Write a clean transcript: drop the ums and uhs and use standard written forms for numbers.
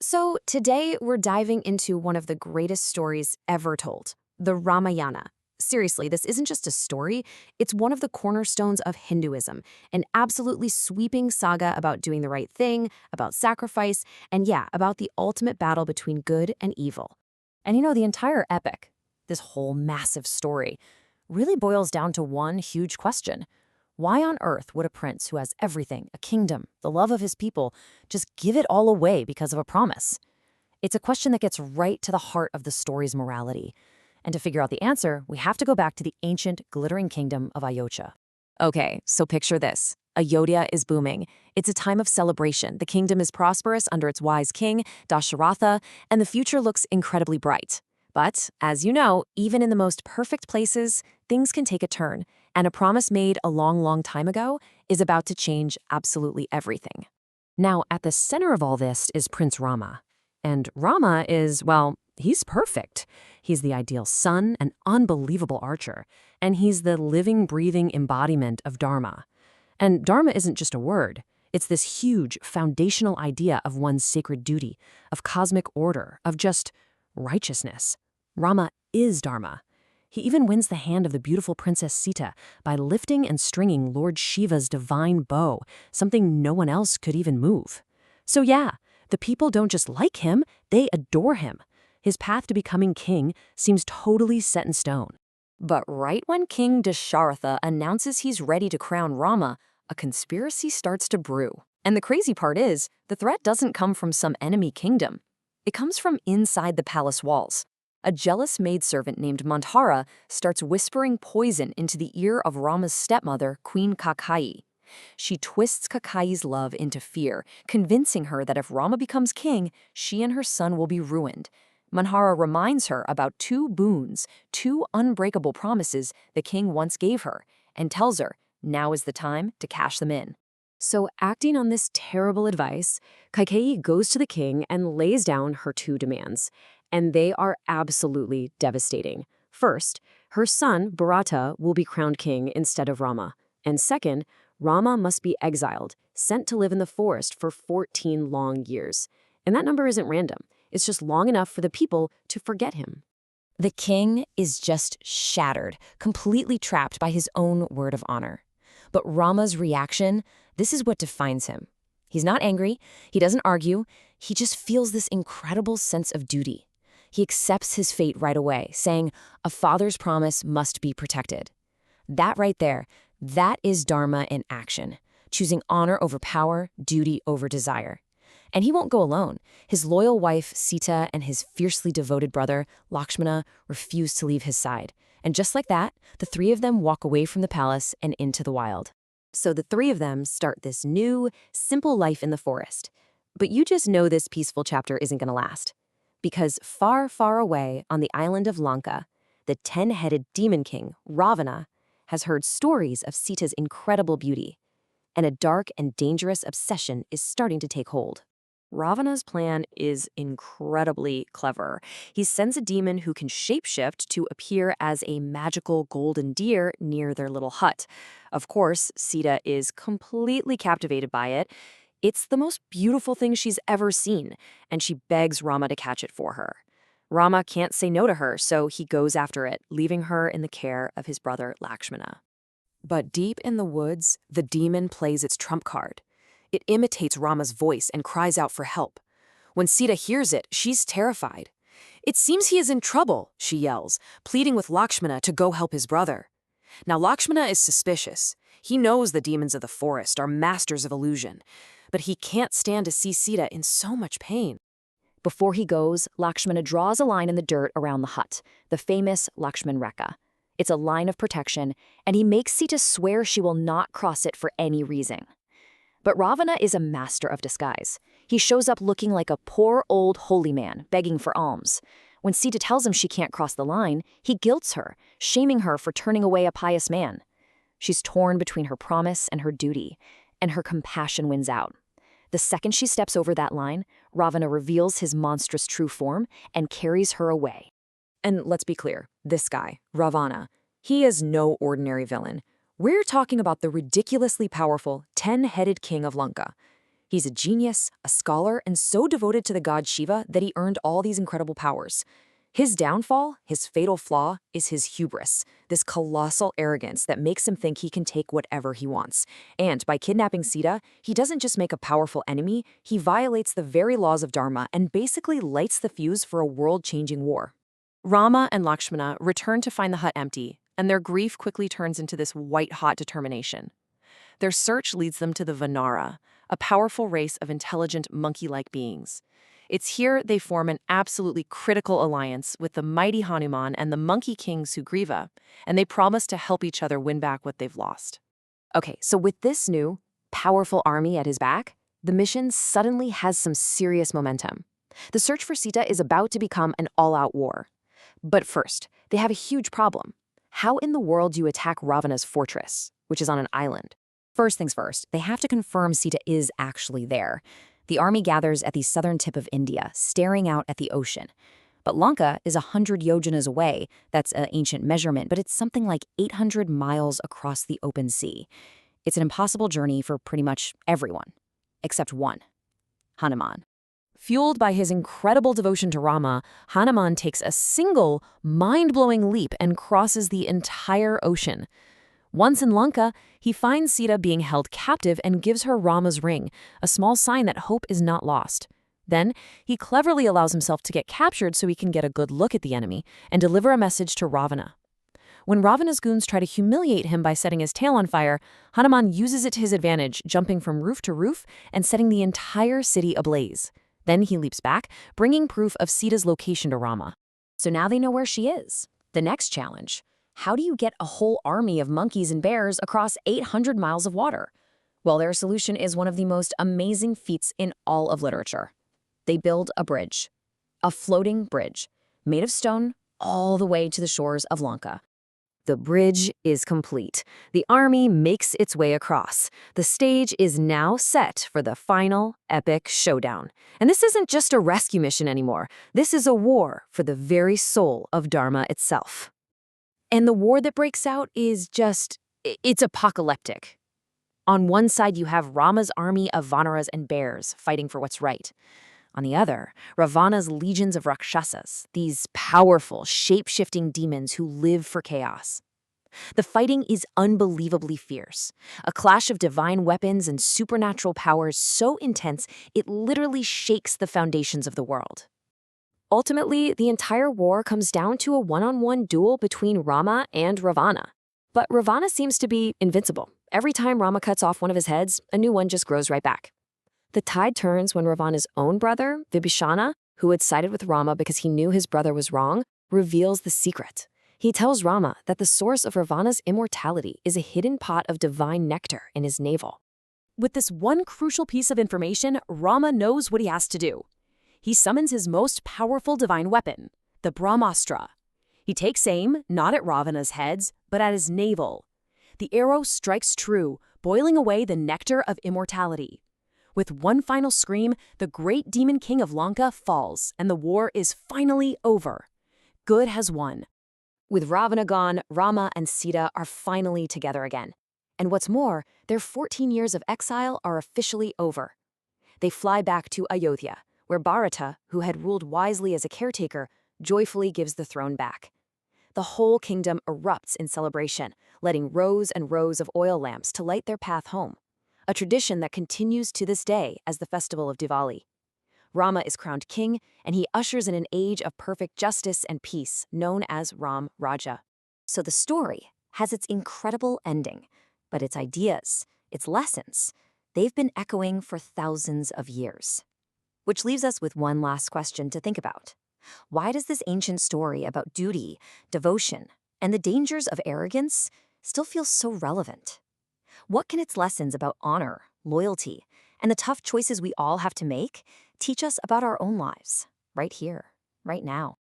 So, today we're diving into one of the greatest stories ever told, the Ramayana. Seriously, this isn't just a story, it's one of the cornerstones of Hinduism, an absolutely sweeping saga about doing the right thing, about sacrifice, and yeah, about the ultimate battle between good and evil. And the entire epic, this whole massive story, really boils down to one huge question. Why on earth would a prince who has everything, a kingdom, the love of his people, just give it all away because of a promise? It's a question that gets right to the heart of the story's morality. And to figure out the answer, we have to go back to the ancient, glittering kingdom of Ayodhya. Okay, so picture this. Ayodhya is booming. It's a time of celebration. The kingdom is prosperous under its wise king, Dasharatha, and the future looks incredibly bright. But, as you know, even in the most perfect places, things can take a turn, and a promise made a long, long time ago is about to change absolutely everything. Now, at the center of all this is Prince Rama. And Rama is, well, he's perfect. He's the ideal son, an unbelievable archer, and he's the living, breathing embodiment of Dharma. And Dharma isn't just a word. It's this huge, foundational idea of one's sacred duty, of cosmic order, of just righteousness. Rama is Dharma. He even wins the hand of the beautiful Princess Sita by lifting and stringing Lord Shiva's divine bow, something no one else could even move. So yeah, the people don't just like him, they adore him. His path to becoming king seems totally set in stone. But right when King Dasharatha announces he's ready to crown Rama, a conspiracy starts to brew. And the crazy part is, the threat doesn't come from some enemy kingdom. It comes from inside the palace walls. A jealous maidservant named Manthara starts whispering poison into the ear of Rama's stepmother, Queen Kakeyi. She twists Kakeyi's love into fear, convincing her that if Rama becomes king, she and her son will be ruined. Manthara reminds her about two boons, two unbreakable promises the king once gave her, and tells her now is the time to cash them in. So, acting on this terrible advice, Kakeyi goes to the king and lays down her two demands. And they are absolutely devastating. First, her son, Bharata, will be crowned king instead of Rama. And second, Rama must be exiled, sent to live in the forest for 14 long years. And that number isn't random. It's just long enough for the people to forget him. The king is just shattered, completely trapped by his own word of honor. But Rama's reaction, this is what defines him. He's not angry, he doesn't argue, he just feels this incredible sense of duty. He accepts his fate right away, saying, a father's promise must be protected. That right there, that is Dharma in action, choosing honor over power, duty over desire. And he won't go alone. His loyal wife, Sita, and his fiercely devoted brother, Lakshmana, refuse to leave his side. And just like that, the three of them walk away from the palace and into the wild. So the three of them start this new, simple life in the forest. But you just know this peaceful chapter isn't going to last. Because far, far away on the island of Lanka, the 10-headed demon king, Ravana, has heard stories of Sita's incredible beauty, and a dark and dangerous obsession is starting to take hold. Ravana's plan is incredibly clever. He sends a demon who can shapeshift to appear as a magical golden deer near their little hut. Of course, Sita is completely captivated by it. It's the most beautiful thing she's ever seen, and she begs Rama to catch it for her. Rama can't say no to her, so he goes after it, leaving her in the care of his brother Lakshmana. But deep in the woods, the demon plays its trump card. It imitates Rama's voice and cries out for help. When Sita hears it, she's terrified. "It seems he is in trouble," she yells, pleading with Lakshmana to go help his brother. Now Lakshmana is suspicious. He knows the demons of the forest are masters of illusion, but he can't stand to see Sita in so much pain. Before he goes, Lakshmana draws a line in the dirt around the hut, the famous Lakshman Rekha. It's a line of protection, and he makes Sita swear she will not cross it for any reason. But Ravana is a master of disguise. He shows up looking like a poor old holy man, begging for alms. When Sita tells him she can't cross the line, he guilts her, shaming her for turning away a pious man. She's torn between her promise and her duty, and her compassion wins out. The second she steps over that line, Ravana reveals his monstrous true form and carries her away. And let's be clear, this guy, Ravana, he is no ordinary villain. We're talking about the ridiculously powerful 10-headed king of Lanka. He's a genius, a scholar, and so devoted to the god Shiva that he earned all these incredible powers. His downfall, his fatal flaw, is his hubris, this colossal arrogance that makes him think he can take whatever he wants. And by kidnapping Sita, he doesn't just make a powerful enemy, he violates the very laws of Dharma and basically lights the fuse for a world-changing war. Rama and Lakshmana return to find the hut empty, and their grief quickly turns into this white-hot determination. Their search leads them to the Vanara, a powerful race of intelligent monkey-like beings. It's here they form an absolutely critical alliance with the mighty Hanuman and the monkey king Sugriva, and they promise to help each other win back what they've lost. Okay, so with this new, powerful army at his back, the mission suddenly has some serious momentum. The search for Sita is about to become an all-out war. But first, they have a huge problem. How in the world do you attack Ravana's fortress, which is on an island? First things first, they have to confirm Sita is actually there. The army gathers at the southern tip of India, staring out at the ocean. But Lanka is 100 yojanas away. That's an ancient measurement, but it's something like 800 miles across the open sea. It's an impossible journey for pretty much everyone, except one, Hanuman. Fueled by his incredible devotion to Rama, Hanuman takes a single, mind-blowing leap and crosses the entire ocean. Once in Lanka, he finds Sita being held captive and gives her Rama's ring, a small sign that hope is not lost. Then, he cleverly allows himself to get captured so he can get a good look at the enemy and deliver a message to Ravana. When Ravana's goons try to humiliate him by setting his tail on fire, Hanuman uses it to his advantage, jumping from roof to roof and setting the entire city ablaze. Then he leaps back, bringing proof of Sita's location to Rama. So now they know where she is. The next challenge: how do you get a whole army of monkeys and bears across 800 miles of water? Well, their solution is one of the most amazing feats in all of literature. They build a bridge, a floating bridge, made of stone all the way to the shores of Lanka. The bridge is complete. The army makes its way across. The stage is now set for the final epic showdown. And this isn't just a rescue mission anymore. This is a war for the very soul of Dharma itself. And the war that breaks out is it's apocalyptic. On one side, you have Rama's army of Vanaras and bears fighting for what's right. On the other, Ravana's legions of Rakshasas, these powerful, shape-shifting demons who live for chaos. The fighting is unbelievably fierce, a clash of divine weapons and supernatural powers so intense it literally shakes the foundations of the world. Ultimately, the entire war comes down to a one-on-one duel between Rama and Ravana. But Ravana seems to be invincible. Every time Rama cuts off one of his heads, a new one just grows right back. The tide turns when Ravana's own brother, Vibhishana, who had sided with Rama because he knew his brother was wrong, reveals the secret. He tells Rama that the source of Ravana's immortality is a hidden pot of divine nectar in his navel. With this one crucial piece of information, Rama knows what he has to do. He summons his most powerful divine weapon, the Brahmastra. He takes aim, not at Ravana's heads, but at his navel. The arrow strikes true, boiling away the nectar of immortality. With one final scream, the great demon king of Lanka falls, and the war is finally over. Good has won. With Ravana gone, Rama and Sita are finally together again. And what's more, their 14 years of exile are officially over. They fly back to Ayodhya, where Bharata, who had ruled wisely as a caretaker, joyfully gives the throne back. The whole kingdom erupts in celebration, letting rows and rows of oil lamps to light their path home, a tradition that continues to this day as the festival of Diwali. Rama is crowned king, and he ushers in an age of perfect justice and peace known as Ram Raja. So the story has its incredible ending, but its ideas, its lessons, they've been echoing for thousands of years. Which leaves us with one last question to think about. Why does this ancient story about duty, devotion, and the dangers of arrogance still feel so relevant? What can its lessons about honor, loyalty, and the tough choices we all have to make teach us about our own lives, right here, right now?